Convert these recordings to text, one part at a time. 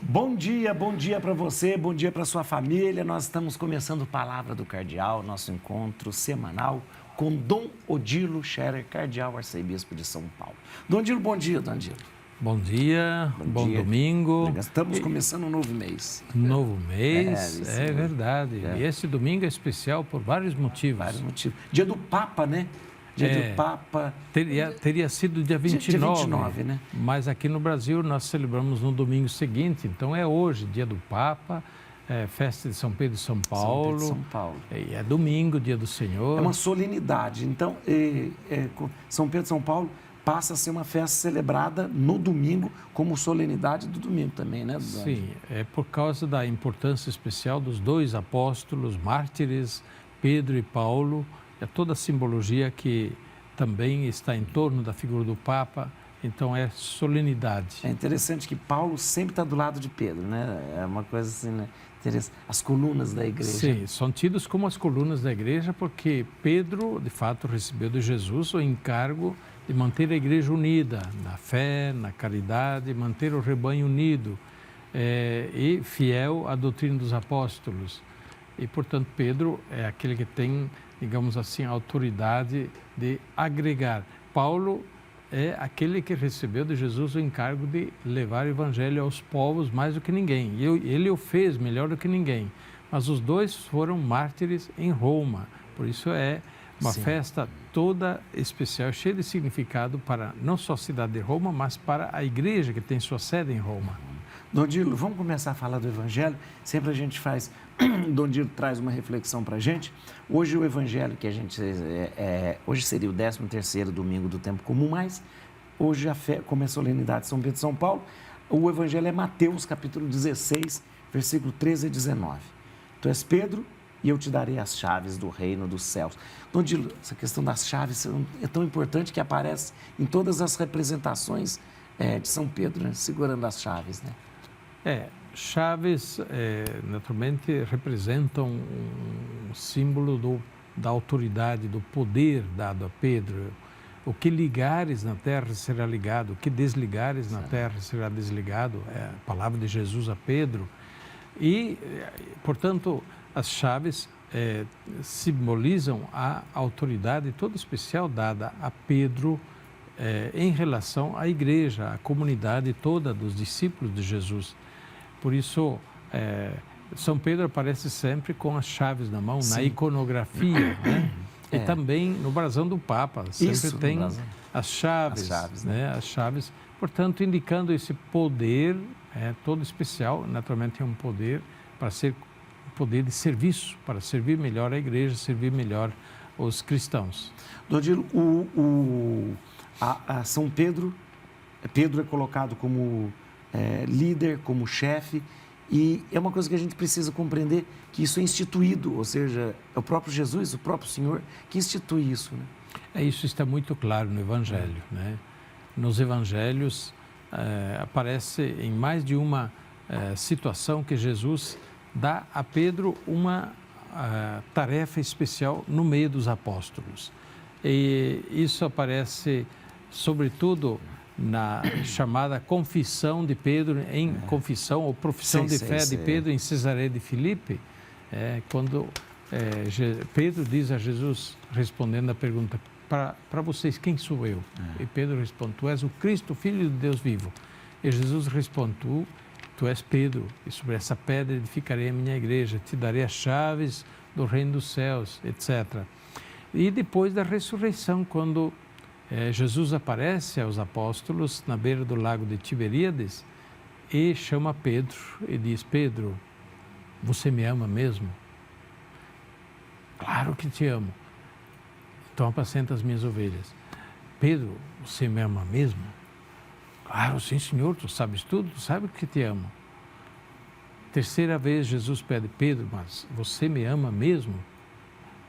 Bom dia para você, bom dia para sua família. Nós estamos começando Palavra do Cardeal, nosso encontro semanal com Dom Odilo Scherer, Cardeal Arcebispo de São Paulo. Dom Odilo, bom dia, Dom Odilo. Bom dia, bom domingo. Estamos começando um novo mês. Novo mês, é verdade. E esse domingo é especial por vários motivos. Vários motivos. Dia do Papa, né? Dia do Papa. Teria sido dia 29, dia 29, né? Mas aqui no Brasil nós celebramos no domingo seguinte, então é hoje, dia do Papa, festa de São Pedro e São Paulo. São Pedro e São Paulo. É domingo, dia do Senhor. É uma solenidade. Então, São Pedro e São Paulo passa a ser uma festa celebrada no domingo, como solenidade do domingo também, né? Sim, é por causa da importância especial dos dois apóstolos, mártires, Pedro e Paulo. É toda a simbologia que também está em torno da figura do Papa, então é solenidade. É interessante que Paulo sempre está do lado de Pedro, né? É uma coisa assim, né? Interessante. As colunas da igreja. Sim, são tidos como as colunas da igreja porque Pedro, de fato, recebeu de Jesus o encargo de manter a igreja unida, na fé, na caridade, manter o rebanho unido e fiel à doutrina dos apóstolos. E, portanto, Pedro é aquele que tem, digamos assim, a autoridade de agregar. Paulo é aquele que recebeu de Jesus o encargo de levar o evangelho aos povos mais do que ninguém. E ele o fez melhor do que ninguém. Mas os dois foram mártires em Roma. Por isso é uma festa toda especial, cheia de significado para não só a cidade de Roma, mas para a igreja que tem sua sede em Roma. Dom Odilo, vamos começar a falar do Evangelho. Sempre a gente faz, Dom Odilo traz uma reflexão para a gente. Hoje o Evangelho que a gente, hoje seria o 13º domingo do tempo comum, mas hoje como é a solenidade de São Pedro e São Paulo, o Evangelho é Mateus, capítulo 16, versículo 13 a 19. Tu és Pedro e eu te darei as chaves do reino dos céus. Dom Odilo, essa questão das chaves é tão importante que aparece em todas as representações de São Pedro, né? Segurando as chaves, né? Chaves, naturalmente, representam um símbolo da autoridade, do poder dado a Pedro. O que ligares na terra será ligado, o que desligares na terra será desligado. É a palavra de Jesus a Pedro. E, portanto, as chaves simbolizam a autoridade toda especial dada a Pedro em relação à igreja, à comunidade toda dos discípulos de Jesus. Por isso, São Pedro aparece sempre com as chaves na mão, na iconografia, né? E também no brasão do Papa, sempre tem as chaves, né? As chaves, portanto, indicando esse poder todo especial. Naturalmente é um poder para ser poder de serviço, para servir melhor a igreja, servir melhor os cristãos. Dom Odilo, São Pedro é colocado como líder, como chefe, e é uma coisa que a gente precisa compreender, que isso é instituído, ou seja, é o próprio Jesus, o próprio Senhor, que institui isso, né? Isso está muito claro no Evangelho, né? Nos Evangelhos aparece em mais de uma situação que Jesus dá a Pedro uma tarefa especial no meio dos apóstolos. E isso aparece, sobretudo, na chamada confissão de Pedro, confissão ou profissão de fé de Pedro em Cesareia de Filipe, quando Pedro diz a Jesus, respondendo a pergunta, para vocês, quem sou eu? E Pedro responde, tu és o Cristo, Filho de Deus vivo. E Jesus responde, tu és Pedro, e sobre essa pedra edificarei a minha igreja, te darei as chaves do reino dos céus, etc. E depois da ressurreição, quando Jesus aparece aos apóstolos na beira do lago de Tiberíades e chama Pedro e diz, Pedro, você me ama mesmo? Claro que te amo. Então apacenta as minhas ovelhas. Pedro, você me ama mesmo? Claro, sim, Senhor, tu sabes tudo, tu sabes que te amo. Terceira vez Jesus pede, Pedro, mas você me ama mesmo?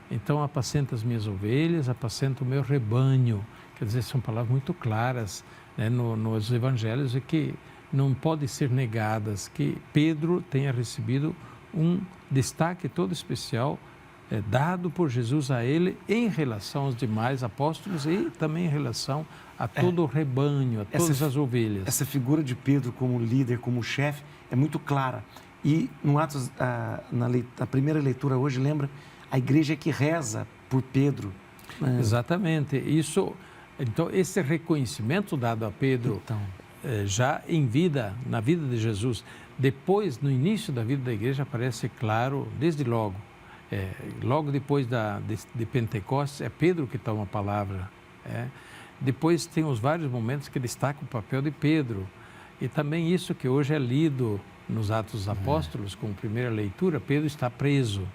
Então apacenta as minhas ovelhas, apacenta o meu rebanho. Quer dizer, são palavras muito claras, né, nos evangelhos, e que não podem ser negadas, que Pedro tenha recebido um destaque todo especial dado por Jesus a ele em relação aos demais apóstolos e também em relação a todo o rebanho, a todas as ovelhas. Essa figura de Pedro como líder, como chefe, é muito clara. E no Atos, na primeira leitura hoje, lembra, a igreja que reza por Pedro. Né? Exatamente. Então, esse reconhecimento dado a Pedro já em vida, na vida de Jesus, depois, no início da vida da igreja, aparece claro, desde logo. Logo depois de Pentecostes, é Pedro que toma a palavra. Depois tem os vários momentos que destacam o papel de Pedro. E também isso que hoje é lido nos Atos dos Apóstolos, como primeira leitura, Pedro está preso.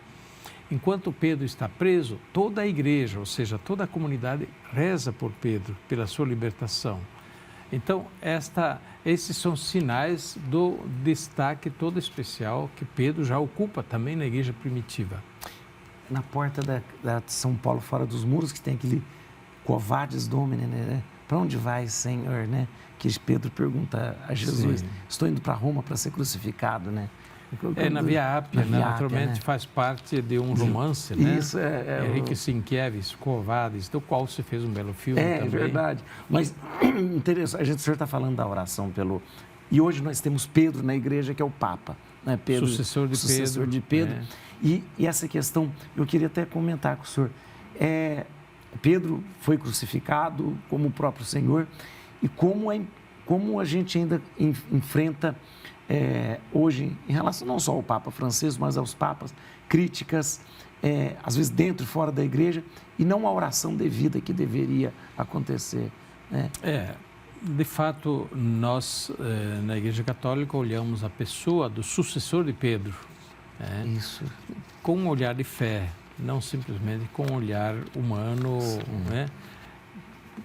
Enquanto Pedro está preso, toda a igreja, ou seja, toda a comunidade, reza por Pedro, pela sua libertação. Então, esses são sinais do destaque todo especial que Pedro já ocupa também na igreja primitiva. Na porta da São Paulo, fora dos muros, que tem aquele Quo Domine, né? Para onde vai, Senhor, né? Que Pedro pergunta a Jesus. Sim. Estou indo para Roma para ser crucificado, né? Na Via Ápia, né? Naturalmente, né? Faz parte de um romance, né? Isso, Henrique Sienkiewicz, Quo Vadis, do qual se fez um belo filme também. É verdade. Mas, interessante, o senhor está falando da oração pelo... E hoje nós temos Pedro na igreja, que é o Papa. Né? Pedro, sucessor de Pedro. E essa questão, eu queria até comentar com o senhor. Pedro foi crucificado como o próprio Senhor e como a gente ainda enfrenta hoje, em relação não só ao Papa Francisco, mas aos papas, críticas, às vezes dentro e fora da igreja, e não a oração devida que deveria acontecer. Né? De fato, nós, na Igreja Católica, olhamos a pessoa do sucessor de Pedro. Isso. Com um olhar de fé, não simplesmente com um olhar humano, né?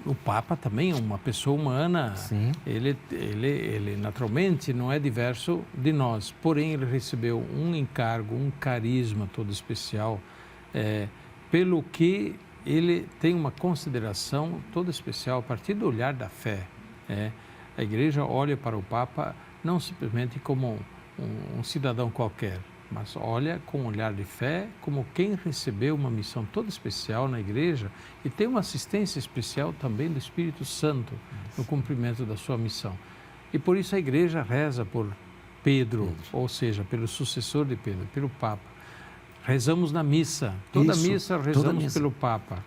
O Papa também é uma pessoa humana. Sim. Ele naturalmente não é diverso de nós, porém ele recebeu um encargo, um carisma todo especial, pelo que ele tem uma consideração toda especial a partir do olhar da fé. A Igreja olha para o Papa não simplesmente como um cidadão qualquer, mas olha com um olhar de fé como quem recebeu uma missão toda especial na igreja e tem uma assistência especial também do Espírito Santo no cumprimento da sua missão. E por isso a igreja reza por Pedro, ou seja, pelo sucessor de Pedro, pelo Papa. Rezamos na missa, toda missa rezamos pelo Papa.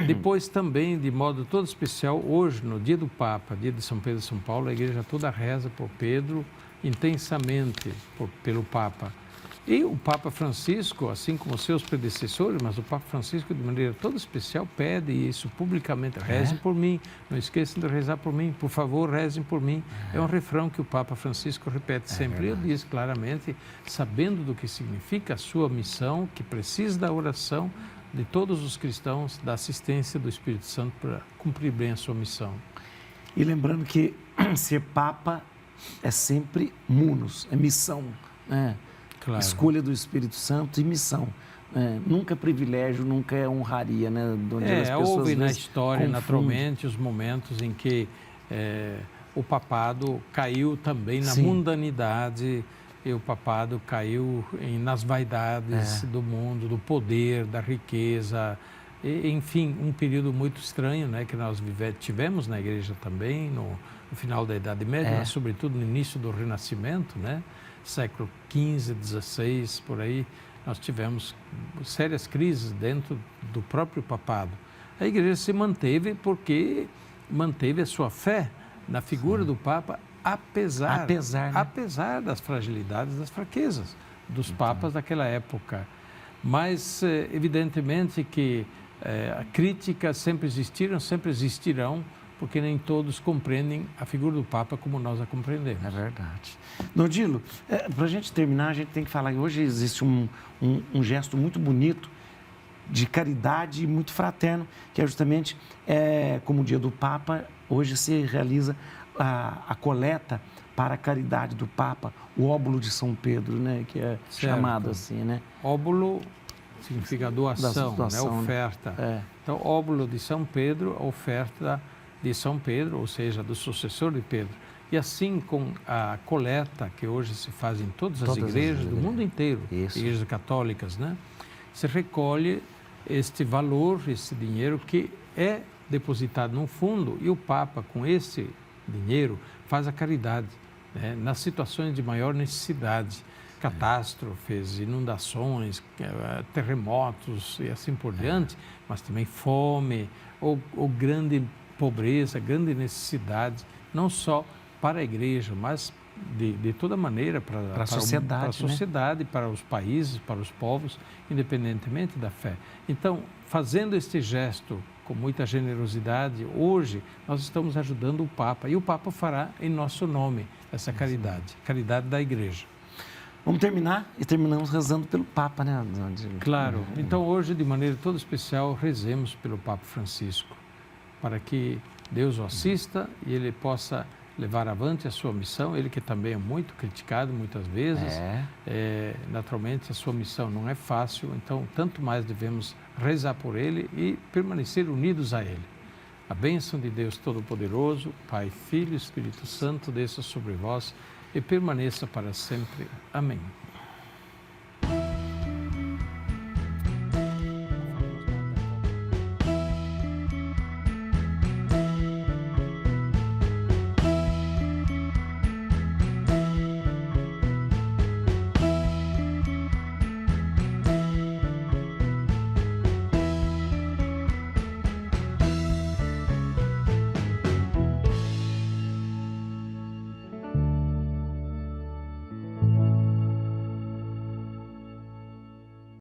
Depois também, de modo todo especial, hoje, no dia do Papa, dia de São Pedro e São Paulo, a igreja toda reza por Pedro intensamente pelo Papa. E o Papa Francisco, assim como seus predecessores, mas o Papa Francisco, de maneira toda especial, pede isso publicamente. Rezem por mim, não esqueçam de rezar por mim, por favor, rezem por mim. É um refrão que o Papa Francisco repete sempre. Ele diz claramente, sabendo do que significa a sua missão, que precisa da oração de todos os cristãos, da assistência do Espírito Santo para cumprir bem a sua missão. E lembrando que ser Papa é sempre munus, é missão, né? Claro. Escolha do Espírito Santo e missão. Nunca é privilégio, nunca é honraria, né? Onde as pessoas houve na história, confundem. naturalmente, os momentos em que o papado caiu também na mundanidade, e o papado caiu nas vaidades do mundo, do poder, da riqueza. Enfim, um período muito estranho, né, que nós tivemos na igreja também, no final da Idade Média, mas sobretudo no início do Renascimento, né, século XV, XVI, por aí, nós tivemos sérias crises dentro do próprio papado. A igreja se manteve porque manteve a sua fé na figura do Papa, apesar das fragilidades, das fraquezas dos papas daquela época. Mas, evidentemente que críticas sempre existiram, sempre existirão, porque nem todos compreendem a figura do Papa como nós a compreendemos. É verdade. Nodilo, para a gente terminar, a gente tem que falar que hoje existe um gesto muito bonito de caridade e muito fraterno, que é justamente, como o dia do Papa, hoje se realiza a coleta para a caridade do Papa, o óbolo de São Pedro, né, que é chamado assim, né? Óbolo significa doação, doação, né? Oferta. Então, óbolo de São Pedro, oferta de São Pedro, ou seja, do sucessor de Pedro. E assim com a coleta que hoje se faz em todas as igrejas do mundo inteiro, igrejas católicas, né? se recolhe este valor, esse dinheiro que é depositado num fundo e o Papa, com esse dinheiro, faz a caridade, né, nas situações de maior necessidade, catástrofes, inundações, terremotos e assim por diante, mas também fome ou grande pobreza, grande necessidade, não só para a igreja, mas de toda maneira para a sociedade, para a sociedade, para os países, para os povos, independentemente da fé. Então, fazendo este gesto com muita generosidade, hoje nós estamos ajudando o Papa e o Papa fará em nosso nome essa caridade, caridade da igreja. Vamos terminar e terminamos rezando pelo Papa, né? Claro. Então, hoje, de maneira toda especial, rezemos pelo Papa Francisco, para que Deus o assista e ele possa levar avante a sua missão, ele que também é muito criticado muitas vezes. Naturalmente, a sua missão não é fácil, então, tanto mais devemos rezar por ele e permanecer unidos a ele. A bênção de Deus Todo-Poderoso, Pai, Filho e Espírito Santo, desça sobre vós e permaneça para sempre. Amém.